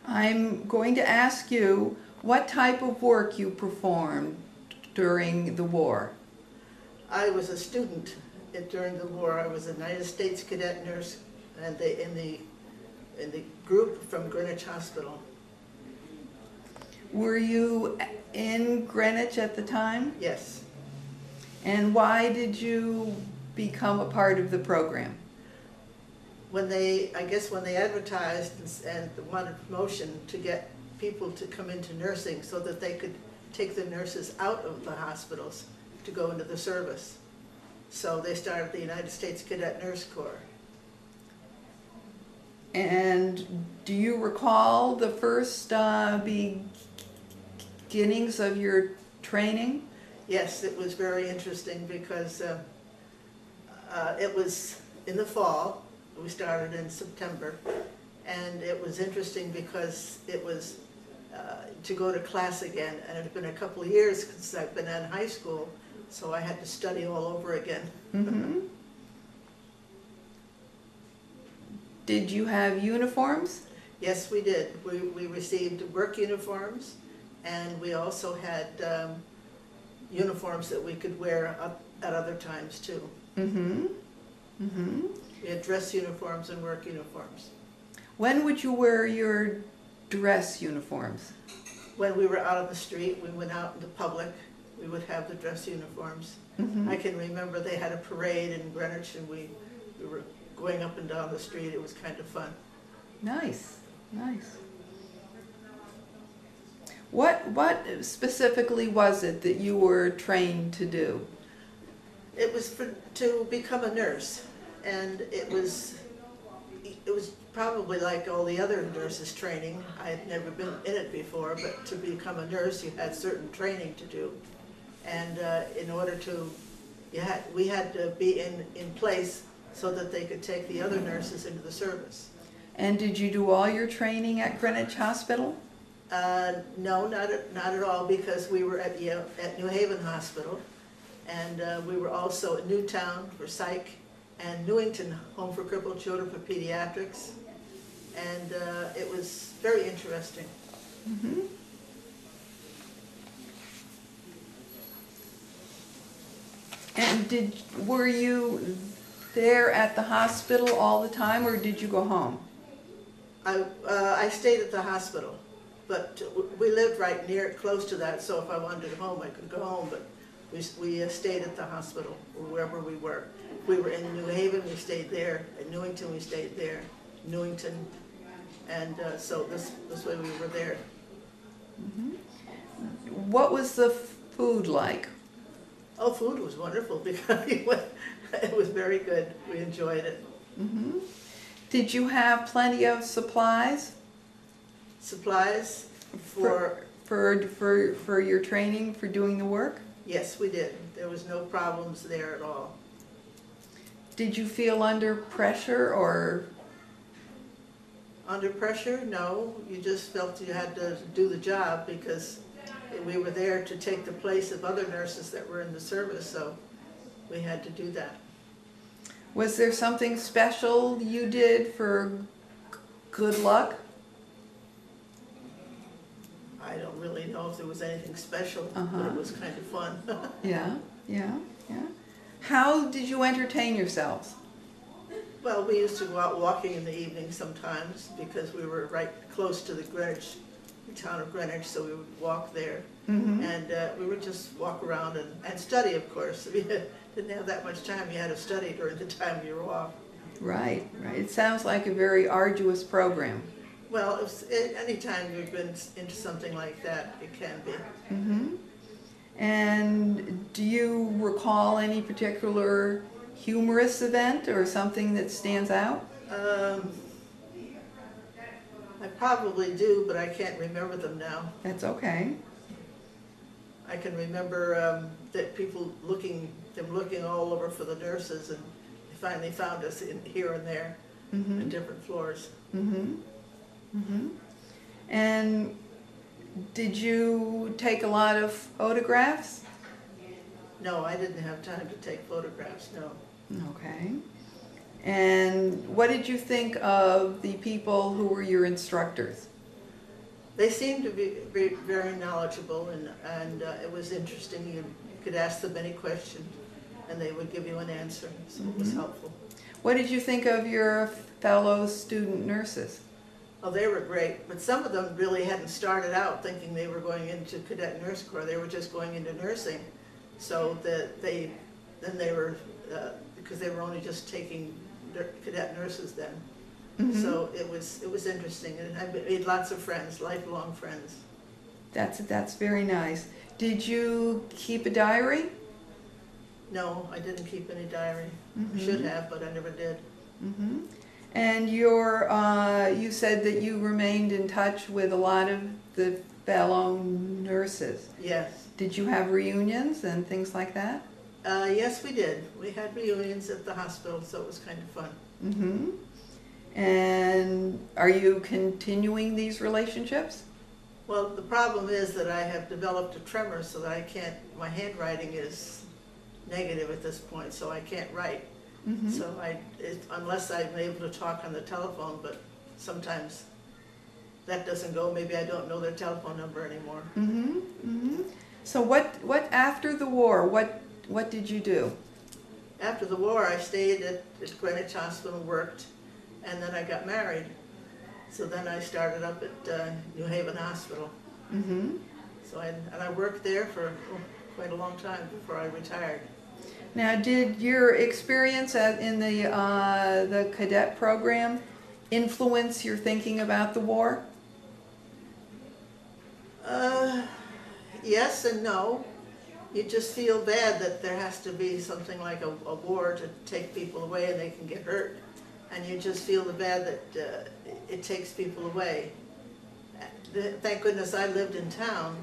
I'm going to ask you what type of work you performed during the war. I was a student during the war. I was a United States cadet nurse, and in the group from Greenwich Hospital. Were you in Greenwich at the time? Yes. And why did you become a part of the program? I guess when they advertised and wanted promotion to get people to come into nursing so that they could take the nurses out of the hospitals to go into the service. So they started the United States Cadet Nurse Corps. And do you recall the first beginnings of your training? Yes, it was very interesting because it was in the fall. We started in September, and it was interesting because it was to go to class again, and it had been a couple of years since I've been in high school, so I had to study all over again. Mm-hmm. Did you have uniforms? Yes, we did. We received work uniforms, and we also had uniforms that we could wear at other times too. Mm-hmm. Mm-hmm. We had dress uniforms and work uniforms. When would you wear your dress uniforms? When we were out on the street, we went out in the public, we would have the dress uniforms. Mm-hmm. I can remember they had a parade in Greenwich, and we were going up and down the street. It was kind of fun. Nice, nice. What specifically was it that you were trained to do? It was to become a nurse, and it was probably like all the other nurses' training. I had never been in it before, but to become a nurse, you had certain training to do, and in order to, we had to be in place so that they could take the other nurses into the service. And did you do all your training at Greenwich Hospital? No, not at all, because we were at New Haven Hospital, and we were also at Newtown for psych, and Newington Home for Crippled Children for pediatrics, and it was very interesting. Mm-hmm. And were you there at the hospital all the time, or did you go home? I stayed at the hospital, but we lived right close to that, so if I wanted to go home, I could go home, but we stayed at the hospital, or wherever we were. We were in New Haven, we stayed there. In Newington, we stayed there. Newington, and so this way we were there. Mm-hmm. What was the food like? Oh, food was wonderful because it was very good. We enjoyed it. Mm-hmm. Did you have plenty of supplies? Supplies for your training, for doing the work? Yes, we did. There was no problems there at all. Did you feel under pressure or? Under pressure? No. You just felt you had to do the job because we were there to take the place of other nurses that were in the service, so we had to do that. Was there something special you did for good luck? I don't really know if there was anything special, but it was kind of fun. Yeah. How did you entertain yourselves? Well, we used to go out walking in the evening sometimes because we were right close to the town of Greenwich, so we would walk there. Mm-hmm. And we would just walk around and study, of course. We didn't have that much time. You had to study during the time you were off. Right. It sounds like a very arduous program. Well, any time you've been into something like that, it can be. Mm-hmm. And do you recall any particular humorous event or something that stands out? I probably do, but I can't remember them now. That's okay. I can remember that people looking all over for the nurses, and they finally found us here and there, mm-hmm. in different floors. Mm-hmm. Mm-hmm. And did you take a lot of photographs? No, I didn't have time to take photographs, no. Okay. And what did you think of the people who were your instructors? They seemed to be very knowledgeable, and it was interesting. You could ask them any question, and they would give you an answer, so it was helpful. What did you think of your fellow student nurses? Oh, they were great, but some of them really hadn't started out thinking they were going into Cadet Nurse Corps. They were just going into nursing, so that then they were, because they were only just taking cadet nurses then. So it was interesting, and I made lots of friends, lifelong friends. That's very nice. Did you keep a diary? No, I didn't keep any diary. I should have, but I never did. And you said that you remained in touch with a lot of the fellow nurses. Yes. Did you have reunions and things like that? Yes, we did. We had reunions at the hospital, so it was kind of fun. And are you continuing these relationships? Well, the problem is that I have developed a tremor so that I can't, my handwriting is negative at this point, so I can't write. So unless I'm able to talk on the telephone, but sometimes that doesn't go. Maybe I don't know their telephone number anymore. So what after the war, what did you do? After the war, I stayed at Greenwich Hospital and worked, and then I got married. So then I started up at New Haven Hospital. So I worked there for quite a long time before I retired. Now, did your experience in the cadet program influence your thinking about the war? Yes and no. You just feel bad that there has to be something like a war to take people away and they can get hurt. And you just feel the bad that it takes people away. Thank goodness I lived in town,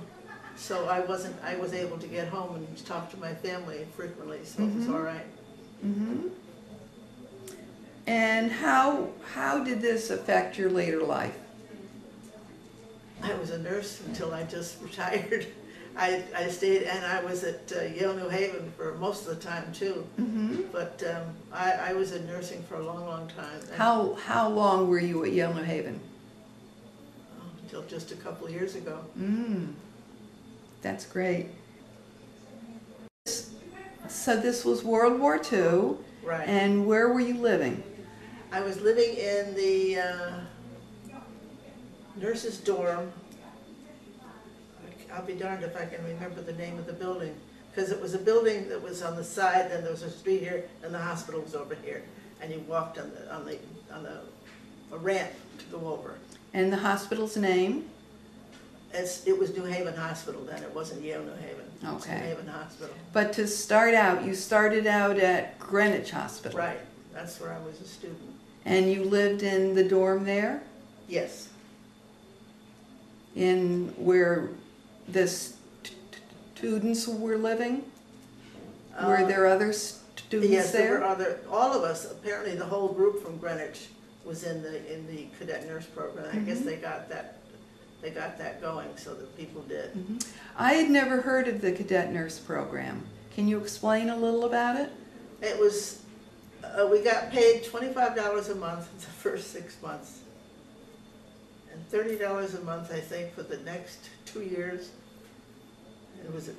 so I was able to get home and talk to my family frequently, so it was all right. And how did this affect your later life? I was a nurse until I just retired. I stayed, and I was at Yale New Haven for most of the time too. But I was in nursing for a long, long time. How long were you at Yale New Haven? Until just a couple of years ago. That's great. So this was World War II. Right. And where were you living? I was living in the nurses' dorm. I'll be darned if I can remember the name of the building, because it was a building that was on the side, then there was a street here, and the hospital was over here, and you walked on a ramp to go over. And the hospital's name? It was New Haven Hospital then. It wasn't Yale New Haven. It was Okay. New Haven Hospital. But to start out, you started out at Greenwich Hospital. Right. That's where I was a student. And you lived in the dorm there? Yes. In where the students were living? Were there other students yes, there? There were other. All of us. Apparently, the whole group from Greenwich was in the cadet nurse program. I guess they got that. They got that going, so that people did. I had never heard of the cadet nurse program. Can you explain a little about it? It was. We got paid $25 a month for the first 6 months, and $30 a month, I think, for the next 2 years. It was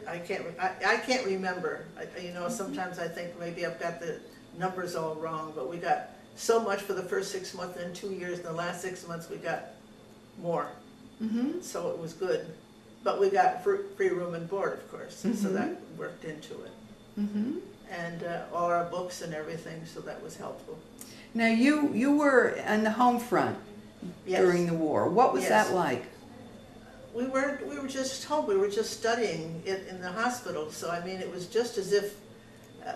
I can't remember. You know, sometimes I think maybe I've got the numbers all wrong, but we got so much for the first 6 months, and 2 years, and the last 6 months we got more. So it was good. But we got free room and board, of course, so that worked into it. And all our books and everything, so that was helpful. Now you were on the home front during the war. What was that like? We were just home. We were just studying it in the hospital. So I mean, it was just as if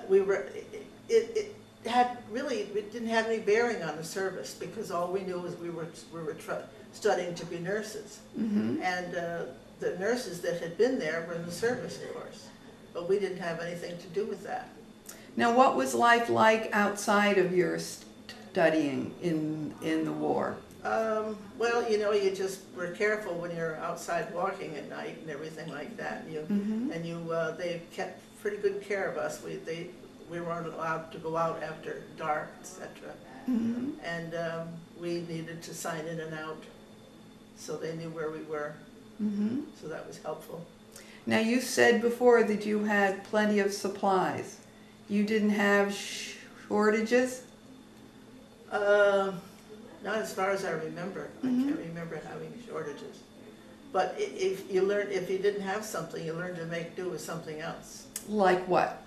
we were. It didn't have any bearing on the service, because all we knew was we were studying to be nurses, and the nurses that had been there were in the service, of course, but we didn't have anything to do with that. Now, what was life like outside of your studying in the war? Well, you know, you just were careful when you're outside walking at night and everything like that. They kept pretty good care of us. We weren't allowed to go out after dark, etc. And we needed to sign in and out. so they knew where we were. Mm-hmm. So that was helpful. Now, you said before that you had plenty of supplies. You didn't have shortages? Not as far as I remember. Mhm. I can't remember having shortages. But if you didn't have something, you learned to make do with something else. Like what?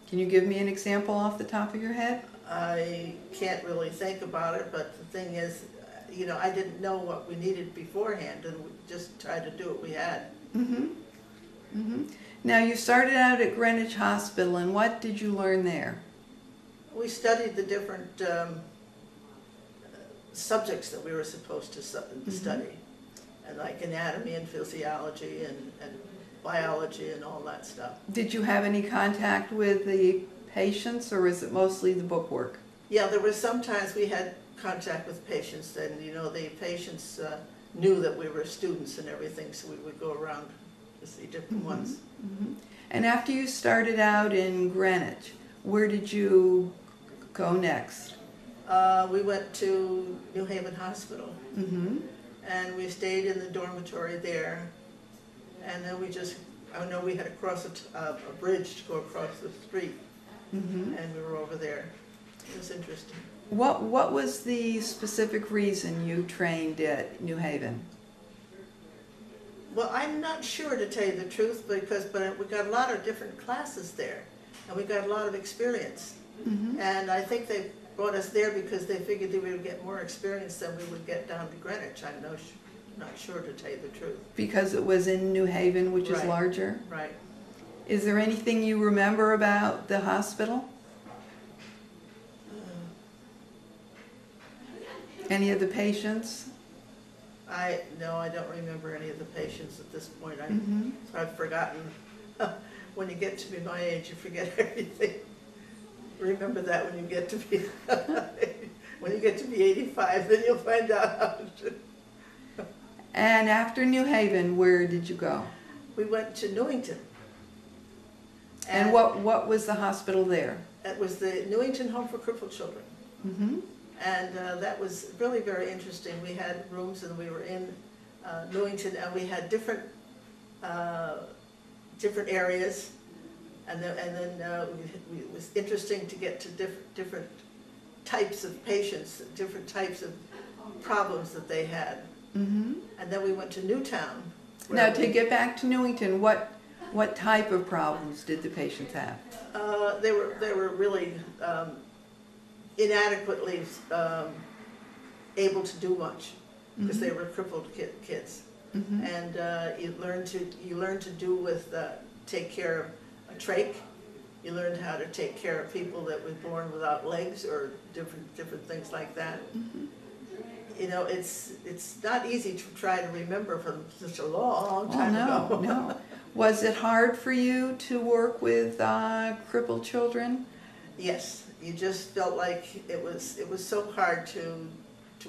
Can you give me an example off the top of your head? I can't really think about it, but the thing is, I didn't know what we needed beforehand, and we just tried to do what we had. Mm-hmm. Mm-hmm. Now, you started out at Greenwich Hospital, and what did you learn there? We studied the different subjects that we were supposed to study, and like anatomy and physiology and biology and all that stuff. Did you have any contact with the patients, or is it mostly the bookwork? Yeah, there were sometimes we had contact with patients, and the patients knew that we were students and everything, so we would go around to see different ones. Mm-hmm. And after you started out in Greenwich, where did you go next? We went to New Haven Hospital, Mm-hmm. and we stayed in the dormitory there, and then I know we had to cross a bridge to go across the street, Mm-hmm. and we were over there. It was interesting. What was the specific reason you trained at New Haven? Well, I'm not sure, to tell you the truth, but we got a lot of different classes there, and we got a lot of experience. Mm-hmm. And I think they brought us there because they figured that we would get more experience than we would get down to Greenwich. I'm not sure, to tell you the truth. Because it was in New Haven, which is Right. larger? Right. Is there anything you remember about the hospital? Any of the patients? No, I don't remember any of the patients at this point. Mm-hmm. I've forgotten. When you get to be my age, you forget everything. Remember that when you get to be 85, then you'll find out how to. And after New Haven, where did you go? We went to Newington. And what was the hospital there? It was the Newington Home for Crippled Children. Mm-hmm. And that was really very interesting. We had rooms, and we were in Newington, and we had different areas, and then it was interesting to get to different types of patients, different types of problems that they had. Mm-hmm. And then we went to Newtown. Now, to get back to Newington, what type of problems did the patients have? They were really inadequately able to do much, because they were crippled kids. Mm-hmm. And you learn to do with take care of a trach. You learned how to take care of people that were born without legs, or different things like that. Mm-hmm. It's not easy to try to remember from such a long time ago. No. Was it hard for you to work with crippled children? Yes, you just felt like it was so hard to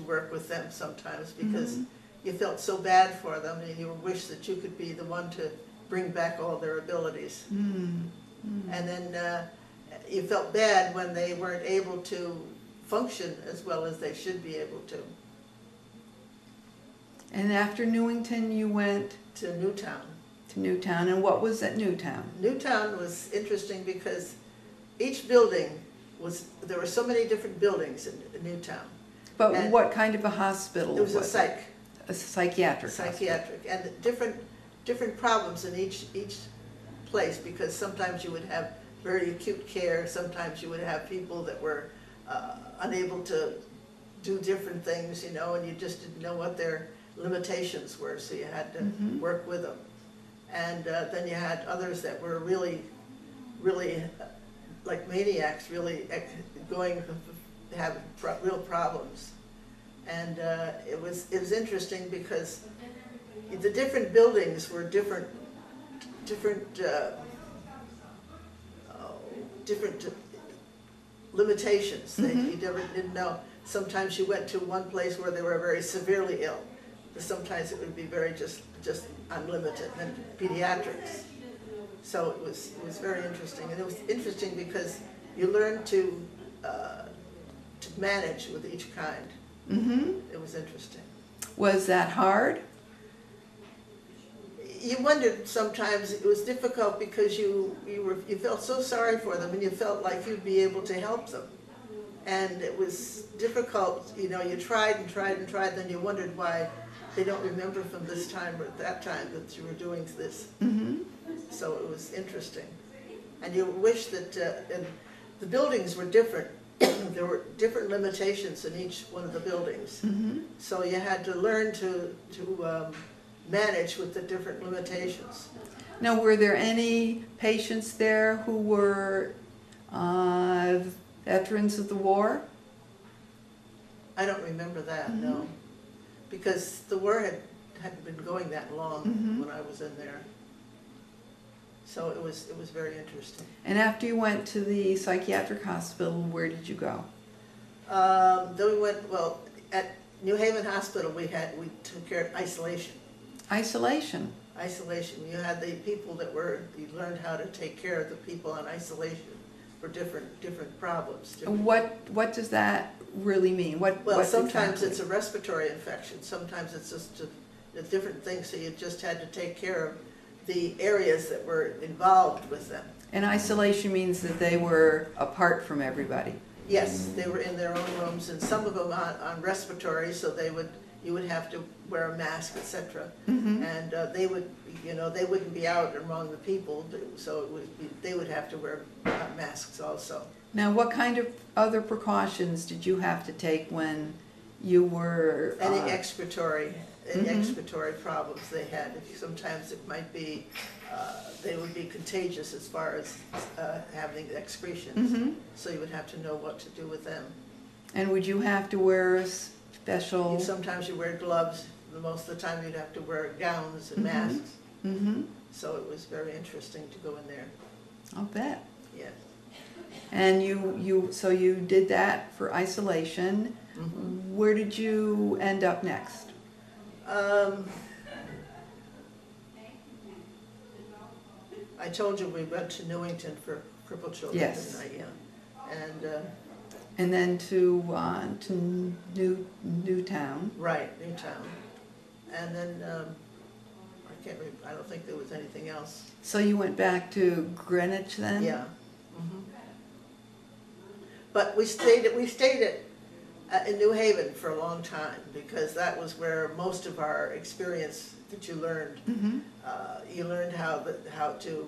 work with them sometimes, because you felt so bad for them, and you wish that you could be the one to bring back all their abilities. Mm-hmm. And then you felt bad when they weren't able to function as well as they should be able to. And after Newington, you went To Newtown. to Newtown. And what was at Newtown? Newtown was interesting because each building there were so many different buildings in Newtown. But And what kind of a hospital It was a it? psych. A psychiatric hospital. Psychiatric, and different problems in each place, because sometimes you would have very acute care, sometimes you would have people that were unable to do different things, and you just didn't know what their limitations were, so you had to work with them. And then you had others that were really like maniacs, really have real problems. And it was interesting because the different buildings were different limitations that you never didn't know. Sometimes you went to one place where they were very severely ill. Sometimes it would be very just unlimited, and pediatrics. So it was very interesting, and it was interesting because you learned to manage with each kind. Mm-hmm. It was interesting. Was that hard? You wondered sometimes. It was difficult because you felt so sorry for them, and you felt like you'd be able to help them. And it was difficult, you know, you tried and tried and tried, then you wondered why they don't remember from this time or that time that you were doing this. Mm-hmm. So it was interesting. And you wish that, and the buildings were different. There were different limitations in each one of the buildings. Mm-hmm. So you had to learn to manage with the different limitations. Now, were there any patients there who were veterans of the war? I don't remember that, Mm-hmm. no. Because the war hadn't been going that long Mm-hmm. when I was in there. So it was very interesting. And after you went to the psychiatric hospital, where did you go? Then we went, well, at New Haven Hospital we took care of isolation. Isolation. Isolation. You had the people that you learned how to take care of the people on isolation for different problems. What does that really mean? Well, sometimes exactly? it's a respiratory infection. Sometimes it's just a different thing. So you just had to take care of the areas that were involved with them. And isolation means that they were apart from everybody. Yes, they were in their own rooms, and some of them on respiratory, so you would have to wear a mask, etc. Mm-hmm. And they wouldn't be out among the people, so they would have to wear masks also. Now, what kind of other precautions did you have to take when you were... Any expiratory Mm-hmm. problems they had. Sometimes it might be, they would be contagious as far as having excretions. Mm-hmm. So you would have to know what to do with them. And would you have to wear special... Sometimes you wear gloves. Most of the time you'd have to wear gowns and Mm-hmm. masks. Mm-hmm. So it was very interesting to go in there. I'll bet. Yes. And so you did that for isolation. Mm-hmm. Where did you end up next? I told you we went to Newington for crippled children. Yes. Didn't I? Yeah. And then to Newtown. Right, Newtown. And then, I don't think there was anything else. So you went back to Greenwich then? Yeah. Mm-hmm. But we stayed in New Haven for a long time, because that was where most of our experience that you learned. Mm-hmm. You learned how to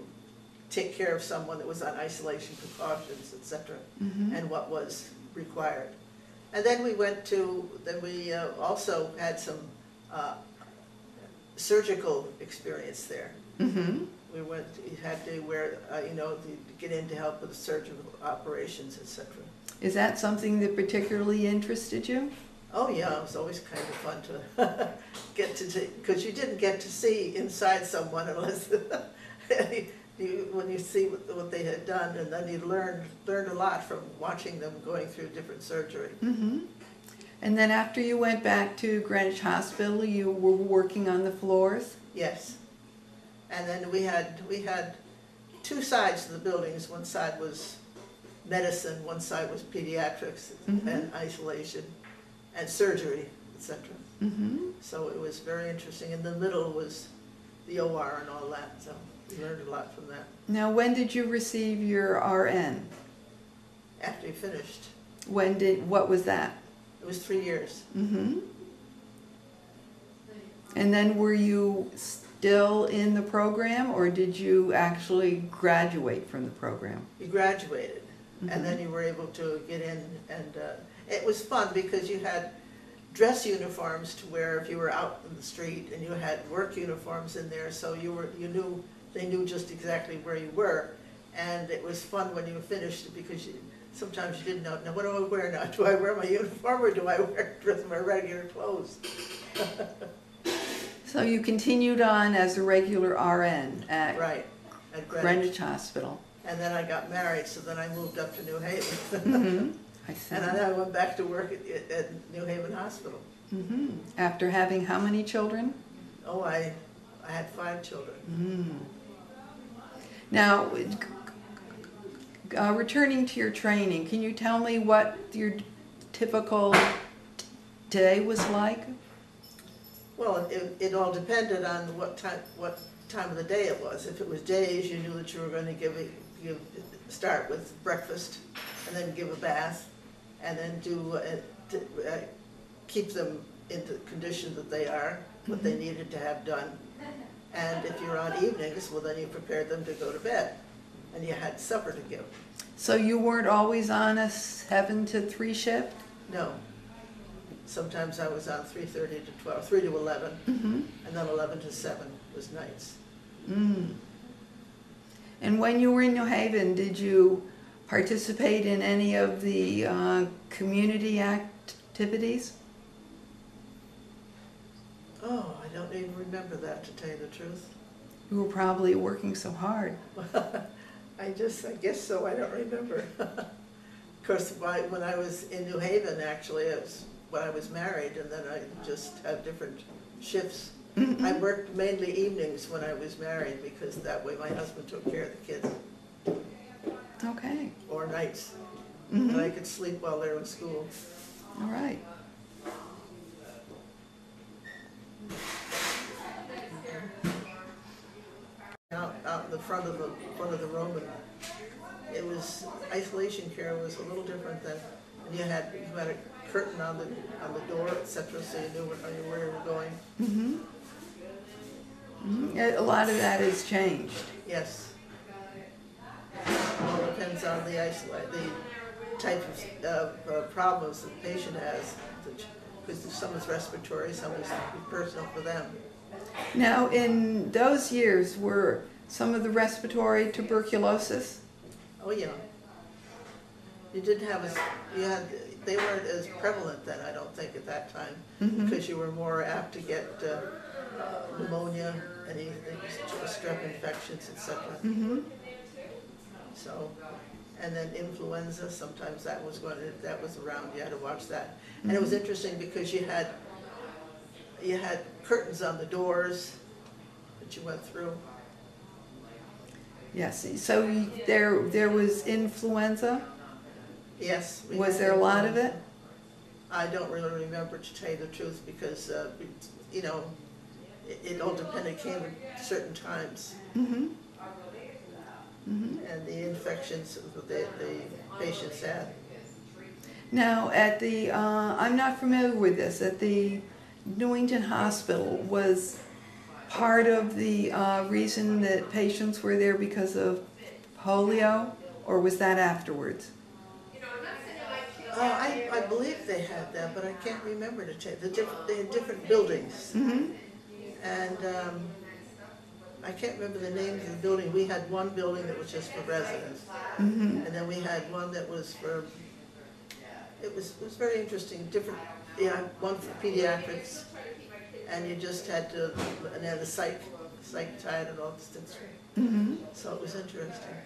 take care of someone that was on isolation precautions, etc., Mm-hmm. and what was required. And then we also had some surgical experience there. Mm-hmm. You had to wear, to get in to help with surgical operations, etc. Is that something that particularly interested you? Oh yeah, it was always kind of fun to get to see, because you didn't get to see inside someone unless when you see what they had done, and then you learned a lot from watching them going through different surgery. Mm-hmm. And then after you went back to Greenwich Hospital, you were working on the floors? Yes, and then we had two sides to the buildings. One side was medicine, one side was pediatrics, Mm-hmm. and isolation and surgery, etc. Mm-hmm. So it was very interesting. In the middle was the OR and all that, so we learned a lot from that. Now, when did you receive your RN? After you finished, What was that? it was 3 years. Mm-hmm. And then were you still in the program, or did you actually graduate from the program? You graduated, Mhm. and then you were able to get in, and it was fun because you had dress uniforms to wear if you were out in the street, and you had work uniforms in there, so they knew just exactly where you were, and it was fun when you finished because sometimes you didn't know. Now what do I wear now? Do I wear my uniform or do I dress my regular clothes? So you continued on as a regular RN at Right, at Greenwich Hospital. And then I got married, so then I moved up to New Haven. Mm-hmm. I see. And then I went back to work at New Haven Hospital. Mm-hmm. After having how many children? Oh, I had 5 children. Mm. Now, returning to your training, can you tell me what your typical day was like? Well, it all depended on what time of the day it was. If it was days, you knew that you were going to start with breakfast, and then give a bath, and then keep them in the condition that they are, what they needed to have done. And if you're on evenings, well, then you prepared them to go to bed, and you had supper to give. So you weren't always on a 7 to 3 shift? No. Sometimes I was on 3:30 to 12, 3 to 11, and then 11 to 7 was nights. Mm. And when you were in New Haven, did you participate in any of the community activities? Oh, I don't even remember that, to tell you the truth. You were probably working so hard. I guess so, I don't remember. Of course, when I was in New Haven, actually, it was when I was married, and then I just had different shifts. Mm-hmm. I worked mainly evenings when I was married, because that way my husband took care of the kids. Okay. Or nights. Mm-hmm. And I could sleep while they were in school. All right. Out in the front of the room, and it was, isolation care was a little different than, and you had a curtain on the door, etc., so you knew where you were going. Mm-hmm. Mm-hmm. A lot of that has changed. Yes. It all depends on the type of problems the patient has, because some is respiratory, some is personal for them. Now, in those years, were some of the respiratory tuberculosis? Oh yeah. You didn't have they weren't as prevalent then, I don't think, at that time, because you were more apt to get pneumonia, anything, strep infections, etc. So, and then influenza, sometimes that was around, you had to watch that. And it was interesting because you had curtains on the doors that you went through. Yes. So there was influenza? Yes. Was there a lot of it? I don't really remember, to tell you the truth, because, you know, it all depended, it came at certain times. And the infections that the patients had. Now, at the, I'm not familiar with this, at the Newington Hospital, was part of the reason that patients were there because of polio, or was that afterwards? I believe they had that, but I can't remember to tell you. They had different buildings. And I can't remember the names of the building. We had one building that was just for residents. And then we had one that was for, it was very interesting, different, one for pediatrics. And you just had to, and then the psych tied and all this things. So it was interesting.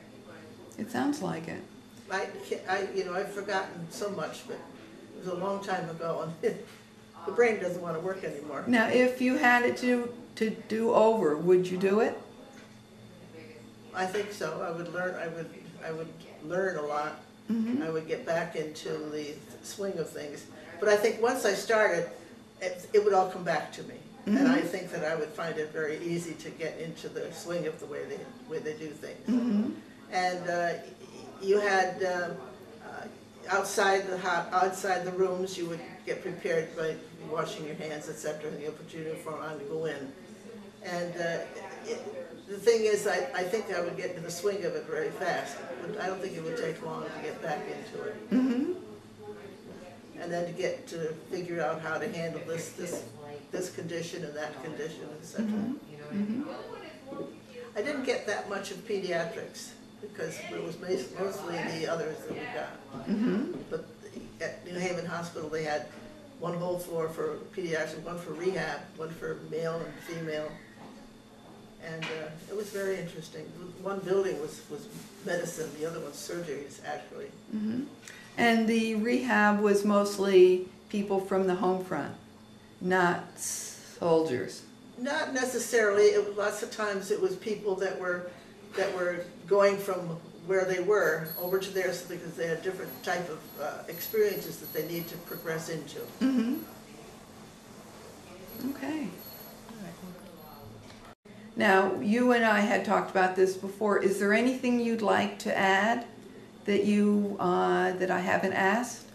It sounds like it. I've forgotten so much, but it was a long time ago, and the brain doesn't want to work anymore. Now, if you had it to do over, would you do it? I think so. I would learn a lot. I would get back into the swing of things. But I think once I started, it would all come back to me. And I think that I would find it very easy to get into the swing of the way they do things. And you had outside the rooms, you would get prepared by washing your hands, etc. And you put your uniform on to go in. And the thing is, I think I would get into the swing of it very fast. I don't think it would take long to get back into it. And then to get to figure out how to handle this condition and that condition, etc. I didn't get that much of pediatrics, because it was mostly the others that we got. But at New Haven Hospital, they had one whole floor for pediatrics, one for rehab, one for male and female. And it was very interesting. One building was medicine, the other one's surgeries, actually. And the rehab was mostly people from the home front, not soldiers. Not necessarily. Lots of times it was people that were going from where they were over to theirs, because they had different type of experiences that they need to progress into. Okay. Now, you and I had talked about this before. Is there anything you'd like to add that that I haven't asked?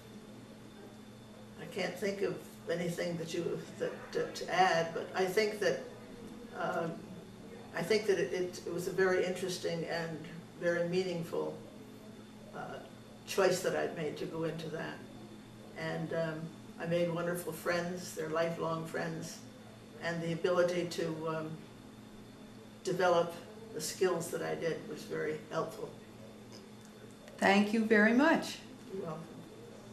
I can't think of anything to add, but I think that it was a very interesting and very meaningful choice that I'd made to go into that. And I made wonderful friends, they're lifelong friends, and the ability to develop the skills that I did was very helpful. Thank you very much. You're welcome.